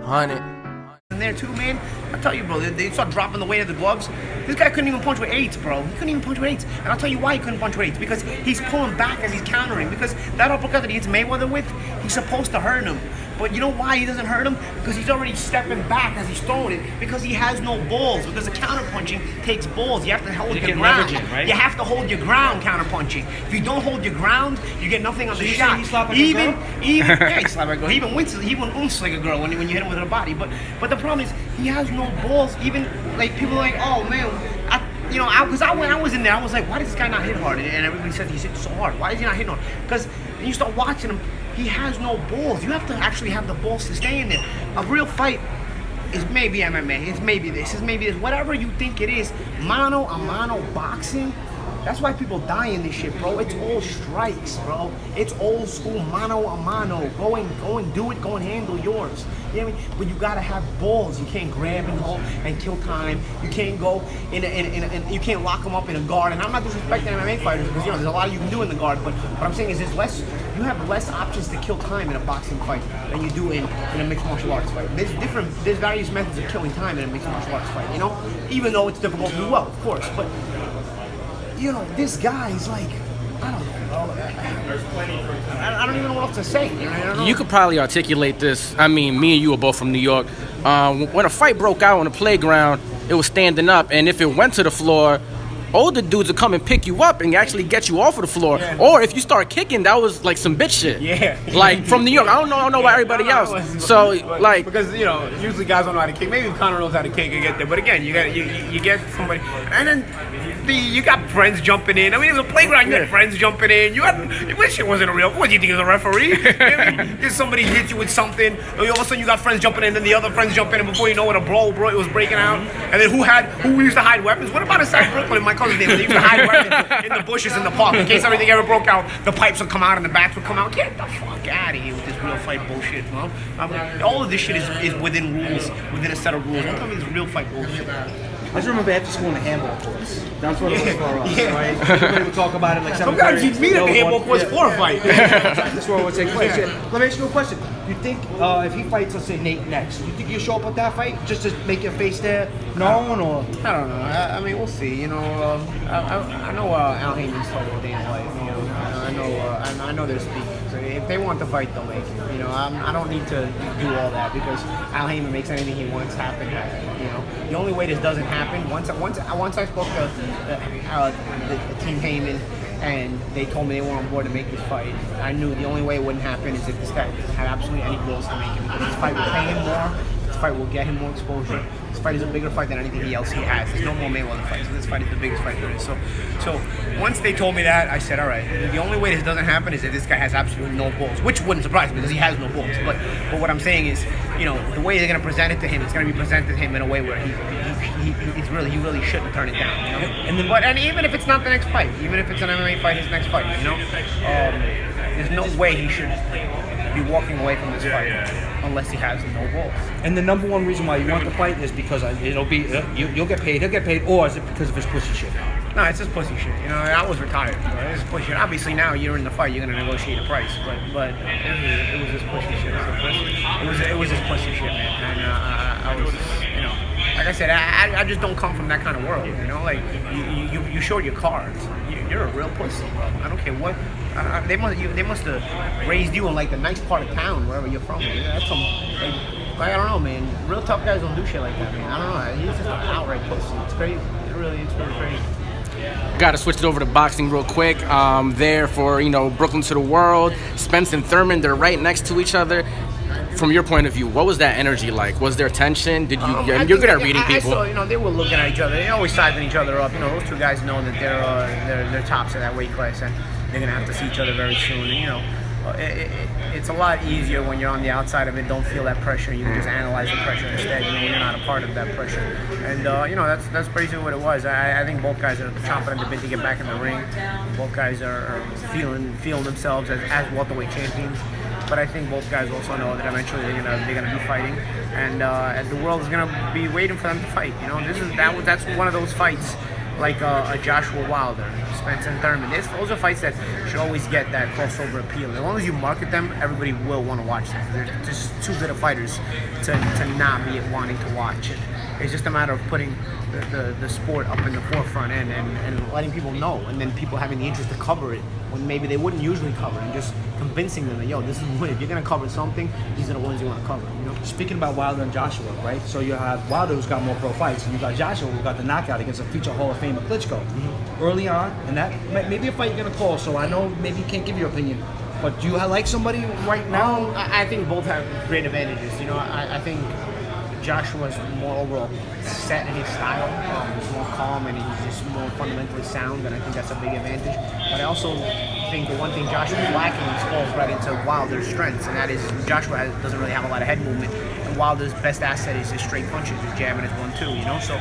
100. In there too, man. I tell you, bro, they start dropping the weight of the gloves. This guy couldn't even punch with eights, bro. He couldn't even punch with eights. And I'll tell you why he couldn't punch with eights. Because he's pulling back as he's countering. Because that uppercut that he hits Mayweather with, he's supposed to hurt him. But you know why he doesn't hurt him? Because he's already stepping back as he's throwing it. Because he has no balls. Because the counter punching takes balls. You have to hold your ground. Right? You have to hold your ground counter punching. If you don't hold your ground, you get nothing on the shot. He slapped like even, a girl? yeah, he slapped like a girl. He even winces like a girl when you hit him with her body. But the problem is he has no balls. Even like people are like, oh man, because when I was in there, I was like, why does this guy not hit hard? And everybody says he's hitting so hard. Why is he not hitting hard? Because when you start watching him, he has no balls. You have to actually have the balls to stay in there. A real fight is maybe MMA. It's maybe this. It's maybe this. Whatever you think it is, mano a mano boxing. That's why people die in this shit, bro. It's all strikes, bro. It's old school mano a mano. Go and do it. Go and handle yours. You know what I mean? But you gotta have balls. You can't grab and hold and kill time. You can't go you can't lock them up in a guard. And I'm not disrespecting MMA fighters because there's a lot you can do in the guard. But what I'm saying is you have less options to kill time in a boxing fight than you do in a mixed martial arts fight. There's various methods of killing time in a mixed martial arts fight. Even though it's difficult to do well, of course. But this guy's like, I don't know, I don't even know what else to say. You could probably articulate this. I mean, me and you are both from New York. When a fight broke out on the playground, it was standing up, and if it went to the floor, older dudes would come and pick you up and actually get you off of the floor. Yeah. Or if you start kicking, that was like some bitch shit. Yeah. Like from New York. I don't know about everybody else. So like because usually guys don't know how to kick. Maybe Conor knows how to kick and get there. But again, you get somebody, and then you got friends jumping in. I mean, it was a playground. You had friends jumping in. This shit wasn't a real. What do you think? It was a referee? If somebody hit you with something, all of a sudden you got friends jumping in, and then the other friends jumping in. Before you know it, a brawl, bro, it was breaking out. And then who used to hide weapons? What about inside Brooklyn? In my cousin's name, they used to hide weapons in the bushes in the park in case everything ever broke out. The pipes would come out and the bats would come out. Get the fuck out of here with this real fight bullshit, man. I mean, all of this shit is within rules, within a set of rules. Don't tell me this real fight bullshit. I just remember after school in the handball course. That's what it was for us, right? Everybody would talk about it like some guys you'd meet at the handball course for a fight. That's where it would take place. Let me ask you a question. You think if he fights, let's say Nate next, you think he'll show up at that fight just to make your face there known, or? I don't know. I mean, we'll see. I know Al Haymon's talking with Dana White. I know they're speaking. So if they want to fight, they'll make it. I don't need to do all that because Al Haymon makes anything he wants happen. The only way this doesn't happen once I spoke to the team Haymon and they told me they were on board to make this fight. I knew the only way it wouldn't happen is if this guy had absolutely any goals to make it. Because this fight will pay him more. This fight will get him more exposure. This fight is a bigger fight than anything else he has. There's no more Mayweather fights. So this fight is the biggest fight there is. So once they told me that, I said, all right. The only way this doesn't happen is if this guy has absolutely no balls, which wouldn't surprise me because he has no balls. But what I'm saying is, the way they're going to present it to him, it's going to be presented to him in a way where he really shouldn't turn it down. And even if it's not the next fight, even if it's an MMA fight, his next fight, there's no way he should be walking away from this fight unless he has no balls. And the number one reason why you want the fight is because it'll be you'll get paid, he'll get paid, or is it because of his pussy shit? No, it's just pussy shit. I was retired. It's pussy shit. Obviously now you're in the fight, you're gonna negotiate a price, but it was just pussy shit. It was just pussy shit, man. And I was, like I said, I just don't come from that kind of world. Like you showed your cards. You're a real pussy, bro. I don't care what. They must have raised you in like the nice part of town, wherever you're from. That's some like I don't know, man. Real tough guys don't do shit like that, man. I don't know. He's just an outright pussy. It's crazy. It's really crazy. Got to switch it over to boxing real quick. There for Brooklyn to the world. Spence and Thurman, they're right next to each other. From your point of view, what was that energy like? Was there tension? Did you? You're good at reading people. I saw, they were looking at each other. They always sizing each other up. Those two guys know that they're tops of that weight class, and they're gonna have to see each other very soon. And it's a lot easier when you're on the outside of it. Don't feel that pressure. You can just analyze the pressure instead. You're not a part of that pressure. And that's basically what it was. I think both guys are chomping at the bit to get back in the ring. Both guys are feeling themselves as welterweight champions. But I think both guys also know that eventually they're gonna be fighting, and the world is gonna be waiting for them to fight. That's one of those fights like a Joshua Wilder, Spencer and Thurman. Those are fights that should always get that crossover appeal. As long as you market them, everybody will want to watch them. They're just too good of fighters to not be wanting to watch it. It's just a matter of putting the sport up in the forefront and letting people know, and then people having the interest to cover it when maybe they wouldn't usually cover it, and just convincing them that, yo, this is what, if you're going to cover something, these are the ones you want to cover, you know? Speaking about Wilder and Joshua, right? So you have Wilder, who's got more pro fights, and you got Joshua, who got the knockout against a future Hall of Famer, Klitschko. Early on, and that maybe a fight you're going to call, so I know maybe you can't give your opinion, but do you like somebody right now? I think both have great advantages. You know, I think Joshua's more overall set in his style. He's more calm and he's just more fundamentally sound, and I think that's a big advantage. But I also think the one thing Joshua's lacking falls right into Wilder's strengths, and that is Joshua doesn't really have a lot of head movement. And Wilder's best asset is his straight punches, his jab and his 1-2. You know, so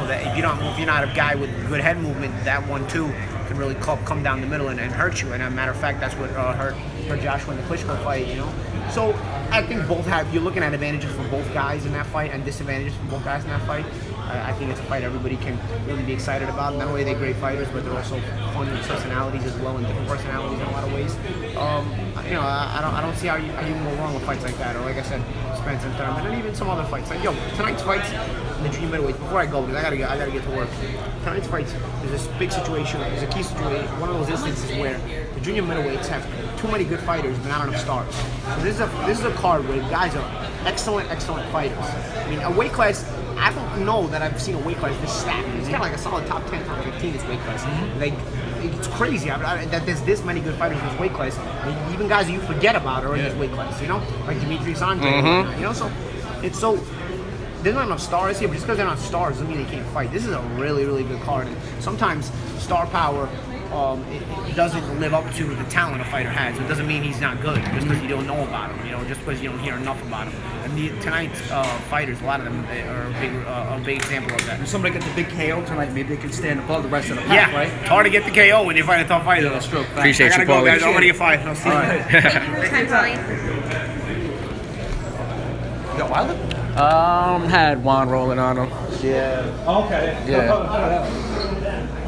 that if you're not a guy with good head movement, that 1-2 can really come down the middle and hurt you. And as a matter of fact, that's what hurt Joshua in the Klitschko fight. You know, so I think you're looking at advantages for both guys in that fight and disadvantages for both guys in that fight. I think it's a fight everybody can really be excited about. Not only are they great fighters, but they're also fun personalities as well, and different personalities in a lot of ways. You know, I don't see how you can go wrong with fights like that. Or like I said, Spence and Thurman, and even some other fights. Like, yo, tonight's fights in the junior middleweight. Before I go, because I gotta get to work. Tonight's fights is this big situation. There's a key situation. One of those instances where the junior middleweights have too many good fighters, but not enough stars. So this is a card where guys are excellent fighters. I mean, a weight class. I don't know that I've seen a weight class this stacked. It's kind of like a solid top 10, top 15 this weight class. Like, it's crazy that there's this many good fighters in this weight class. Even guys that you forget about are in this weight class, you know? Like Demetrius Andre, you know? So, there's not enough stars here, but just because they're not stars doesn't mean they can't fight. This is a really, really good card. And sometimes star power it doesn't live up to the talent a fighter has. It doesn't mean he's not good just because you don't know about him, you know, just because you don't hear enough about him. And tonight's fighters, a lot of them are a big example of that. If somebody gets the big KO tonight, maybe they can stand above the rest of the pack, right? It's hard to get the KO when you fight a tough fighter. That's true. Appreciate you, Paulie. Go, guys. I'm gonna get fired. I'll see you. Thank you for your time, Paulie. You got Wilder? Had Juan rolling on him. Yeah. Okay. Yeah.